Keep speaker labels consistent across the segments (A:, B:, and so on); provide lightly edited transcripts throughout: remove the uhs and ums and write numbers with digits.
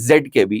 A: ZKB।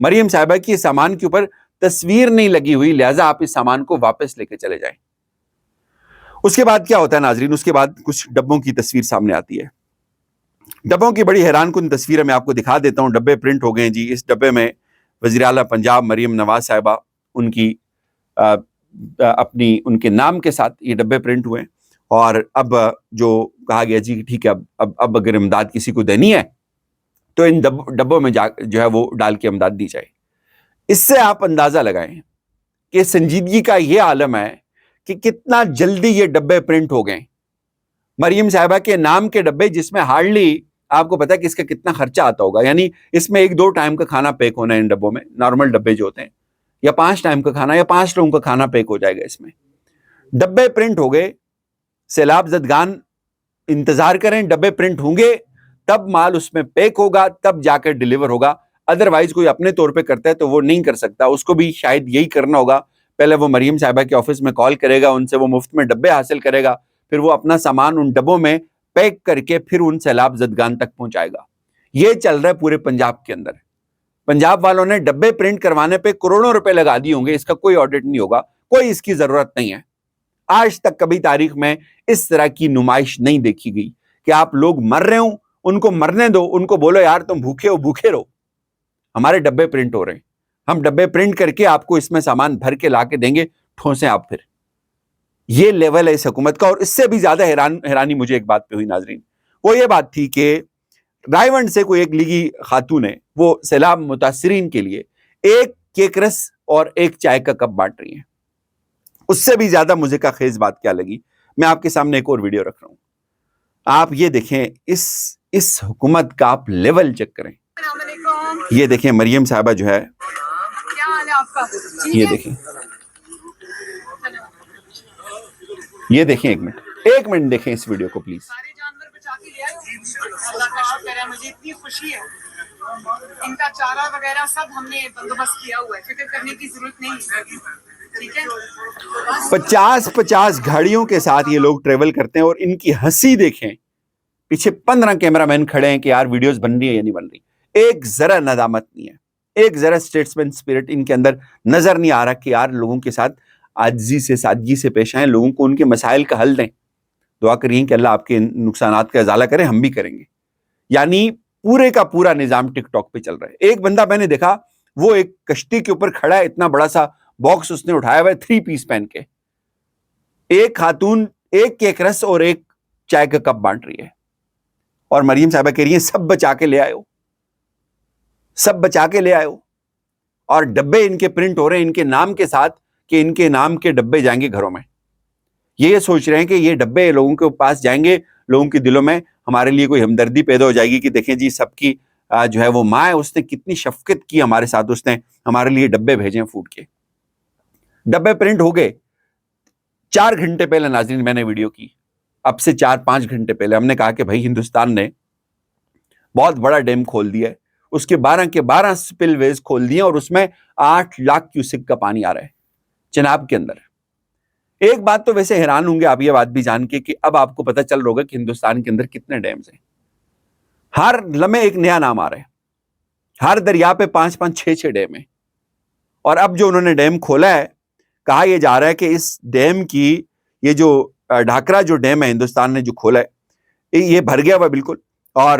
A: مریم صاحبہ کی سامان کے اوپر تصویر نہیں لگی ہوئی، لہٰذا آپ اس سامان کو واپس لے کے چلے جائیں۔ اس کے بعد کیا ہوتا ہے ناظرین؟ اس کے بعد کچھ ڈبوں کی تصویر سامنے آتی ہے۔ ڈبوں کی بڑی حیران کن تصویر میں آپ کو دکھا دیتا ہوں۔ ڈبے پرنٹ ہو گئے جی۔ اس ڈبے میں وزیر اعلیٰ پنجاب مریم نواز صاحبہ ان کی اپنی ان کے نام کے ساتھ یہ ڈبے پرنٹ ہوئے، اور اب جو کہا گیا جی ٹھیک ہے اب اگر امداد کسی کو دینی ہے تو ان ڈبوں میں جو ہے وہ ڈال کے امداد دی جائے۔ اس سے آپ اندازہ لگائیں کہ سنجیدگی کا یہ عالم ہے کہ کتنا جلدی یہ ڈبے پرنٹ ہو گئے۔ مریم صاحبہ کے نام کے ڈبے، جس میں ہارڈلی آپ کو پتا ہے کہ اس کا کتنا خرچہ آتا ہوگا، یعنی اس میں 1-2 ٹائم کا کھانا پیک ہونا ہے ان ڈبوں میں، نارمل ڈبے جو ہوتے ہیں، یا 5 ٹائم کا کھانا یا 5 لوگوں کا کھانا پیک ہو جائے گا اس میں۔ ڈبے پرنٹ ہو گئے، سیلاب زدگان انتظار کریں، ڈبے پرنٹ ہوں گے تب مال اس میں پیک ہوگا، تب جا کر ڈیلیور ہوگا۔ ادروائز کوئی اپنے طور پہ کرتا ہے تو وہ نہیں کر سکتا، اس کو بھی شاید یہی کرنا ہوگا، پہلے وہ مریم صاحبہ کے آفس میں کال کرے گا، ان سے وہ مفت میں ڈبے حاصل کرے گا، پھر وہ اپنا سامان ان ڈبوں میں پیک کر کے پھر ان سیلاب زدگان تک پہنچائے گا۔ یہ چل رہا ہے پورے پنجاب کے اندر۔ پنجاب والوں نے ڈبے پرنٹ کروانے پہ کروڑوں روپے لگا دیے ہوں گے، اس کا کوئی آڈٹ نہیں ہوگا، کوئی اس کی ضرورت نہیں ہے۔ آج تک کبھی تاریخ میں اس طرح کی نمائش نہیں دیکھی گئی کہ آپ لوگ مر رہے ہوں، ان کو مرنے دو، ان کو بولو یار تم بھوکے ہو، بھوکے رہو، ہمارے ڈبے پرنٹ ہو رہے ہیں، ہم ڈبے پرنٹ کر کے آپ کو اس میں سامان بھر کے لا کے دیں گے، ٹھونسیں آپ پھر۔ یہ لیول ہے اس حکومت کا۔ اور اس سے بھی زیادہ حیرانی مجھے ایک بات پہ ہوئی ناظرین، وہ یہ بات تھی کہ رائے سے کوئی ایک لیگی خاتون ہے، وہ سیلاب متاثرین کے لیے 1 کیک رس اور 1 چائے کا کپ بانٹ رہی ہیں۔ اس سے بھی زیادہ مجھے کا خیز بات کیا لگی، میں آپ کے سامنے ایک اور ویڈیو رکھ رہا ہوں، آپ یہ دیکھیں اس حکومت کا آپ لیول چیک کریں۔ یہ دیکھیں مریم صاحبہ جو ہے، یہ دیکھیں، یہ دیکھیں، ایک منٹ دیکھیں اس ویڈیو کو پلیز۔
B: اللہ کا شکر ہے، مجھے اتنی خوشی ہے، ان کا چارہ وغیرہ سب ہم نے بندوبست کیا ہوا ہے، فکر کرنے کی ضرورت نہیں ہے، ٹھیک ہے۔
A: 50 گاڑیوں کے ساتھ یہ لوگ ٹریول کرتے ہیں، اور ان کی ہنسی دیکھیں، پیچھے 15 کیمرہ مین کھڑے ہیں کہ یار ویڈیوز بن رہی ہے یا نہیں بن رہی۔ ایک ذرا ندامت نہیں ہے، ایک ذرا سٹیٹسمین اسپرٹ ان کے اندر نظر نہیں آ رہا کہ یار لوگوں کے ساتھ عاجزی سے، سادگی سے پیش آئیں، لوگوں کو ان کے مسائل کا حل دیں۔ دعا کریے کہ اللہ آپ کے نقصانات کا ازالہ کرے، ہم بھی کریں گے۔ یعنی پورے کا پورا نظام ٹک ٹاک پہ چل رہا ہے۔ ایک بندہ میں نے دیکھا، وہ ایک کشتی کے اوپر کھڑا ہے، اتنا بڑا سا باکس اس نے اٹھایا ہوا ہے 3 پیس پہن کے۔ ایک خاتون 1 کیک رس اور 1 چائے کا کپ بانٹ رہی ہے، اور مریم صاحبہ کہہ رہی ہیں سب بچا کے لے آئے ہو، سب بچا کے لے آئے ہو، اور ڈبے ان کے پرنٹ ہو رہے ہیں ان کے نام کے ساتھ کہ ان کے نام کے ڈبے جائیں گے گھروں میں۔ یہ سوچ رہے ہیں کہ یہ ڈبے لوگوں کے پاس جائیں گے، لوگوں کے دلوں میں ہمارے لیے کوئی ہمدردی پیدا ہو جائے گی کہ دیکھیں جی سب کی جو ہے وہ ماں ہے، اس نے کتنی شفقت کی ہمارے ساتھ، اس نے ہمارے لیے ڈبے بھیجے فوڈ کے۔ ڈبے پرنٹ ہو گئے 4 گھنٹے پہلے ناظرین، میں نے ویڈیو کی، اب سے 4-5 گھنٹے پہلے ہم نے کہا کہ بھائی ہندوستان نے بہت بڑا ڈیم کھول دیا ہے، اس کے 12 کے 12 سپل ویز کھول دیے، اور اس میں 8 لاکھ کیوسک کا پانی آ رہا ہے چناب کے اندر۔ ایک بات تو ویسے حیران ہوں گے آپ یہ بات بھی جان کے کہ اب آپ کو پتہ چل رہا ہوگا کہ ہندوستان کے اندر کتنے ڈیمز ہیں۔ ہر لمحے ایک نیا نام آ رہا ہے، ہر دریا پہ 5-5 6-6 ڈیم ہیں، اور اب جو انہوں نے ڈیم کھولا ہے، کہا یہ جا رہا ہے کہ اس ڈیم کی، یہ جو ڈھاکرا جو ڈیم ہے ہندوستان نے جو کھولا ہے، یہ بھر گیا ہوا بالکل، اور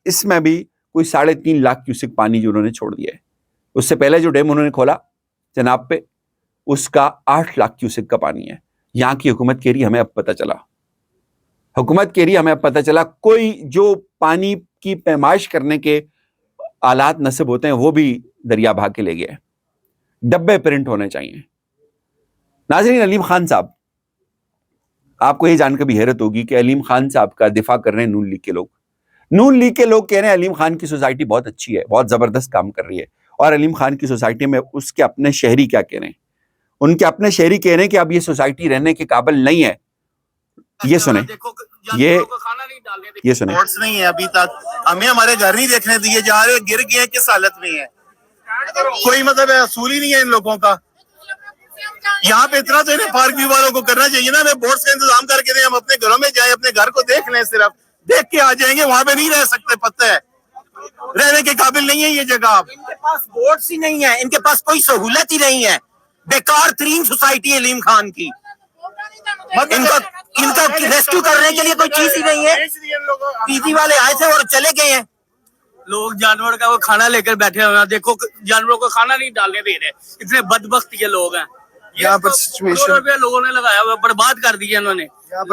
A: اس میں بھی کوئی 3.5 لاکھ کیوسک پانی جو انہوں نے چھوڑ دیا ہے۔ اس سے پہلے جو ڈیم انہوں نے کھولا چناب پہ، اس کا 8 لاکھ کیوسک کا پانی ہے۔ یہاں کی حکومت کہہ رہی ہمیں اب پتہ چلا، حکومت کہہ رہی ہمیں اب پتہ چلا، کوئی جو پانی کی پیمائش کرنے کے آلات نصب ہوتے ہیں وہ بھی دریا بھا کے لے گیا ہے۔ ڈبے پرنٹ ہونے چاہیے۔ ناظرین، علیم خان صاحب، آپ کو یہ جان کر بھی حیرت ہوگی کہ علیم خان صاحب کا دفاع کر رہے ہیں نون لیگ کے لوگ۔ نون لیگ کے لوگ کہہ رہے ہیں علیم خان کی سوسائٹی بہت اچھی ہے، بہت زبردست کام کر رہی ہے، اور علیم خان کی سوسائٹی میں اس کے اپنے شہری کیا کہہ رہے ہیں؟ ان کے اپنے شہری کہہ رہے ہیں کہ اب یہ سوسائٹی رہنے کے قابل نہیں ہے۔ یہ سنیں، یہ سنیں،
C: نہیں ہے ابھی تک، ہمیں ہمارے گھر نہیں دیکھنے دیے جا رہے، گر گئے کس حالت میں ہیں، کوئی مطلب اصول ہی نہیں ہے ان لوگوں کا۔ یہاں پہ اتنا تو انہیں پارک ویو والوں کو کرنا چاہیے نا، ہمیں بورڈز کا انتظام کر کے دیں، ہم اپنے گھروں میں جائیں، اپنے گھر کو دیکھ لیں، صرف دیکھ کے آ جائیں گے، وہاں پہ نہیں رہ سکتے، پتہ ہے رہنے کے قابل نہیں ہے یہ جگہ آپ.
D: ان کے پاس بورڈز ہی نہیں ہے, ان کے پاس کوئی سہولت ہی نہیں ہے, بیکار ترین سوسائٹی علیم خان کی. ان کا ریسکیو کرنے کے لیے کوئی چیز ہی نہیں ہے. پی جی والے آئے تھے اور چلے گئے ہیں.
E: لوگ جانور کا وہ کھانا لے کر بیٹھے ہوئے ہیں, دیکھو جانوروں کو کھانا نہیں ڈالنے دے رہے, اتنے بدبخت یہ لوگ ہیں.
F: یہاں پر سچویشن
E: روپیہ لوگوں نے لگایا ہوا, برباد کر دیا انہوں نے.
F: یہاں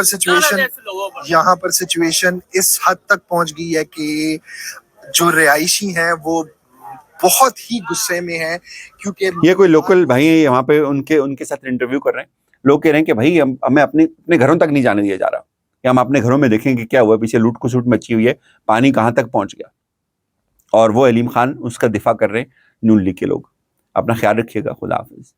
F: پر سچویشن اس حد تک پہنچ گئی ہے کہ جو رہائشی ہیں وہ بہت ہی غصے میں ہیں, کیونکہ
A: یہ کوئی لوکل بھائی ہیں وہاں پہ, ان کے ساتھ انٹرویو کر رہے ہیں. لوگ کہہ رہے ہیں کہ بھائی ہمیں اپنے گھروں تک نہیں جانے دیا جا رہا, کہ ہم اپنے گھروں میں دیکھیں کہ کیا ہوا, پیچھے لوٹ کھسوٹ مچی ہوئی ہے, پانی کہاں تک پہنچ گیا. اور وہ علیم خان اس کا دفاع کر رہے ہیں, نون لیگ کے لوگ. اپنا خیال رکھیے گا, خدا حافظ.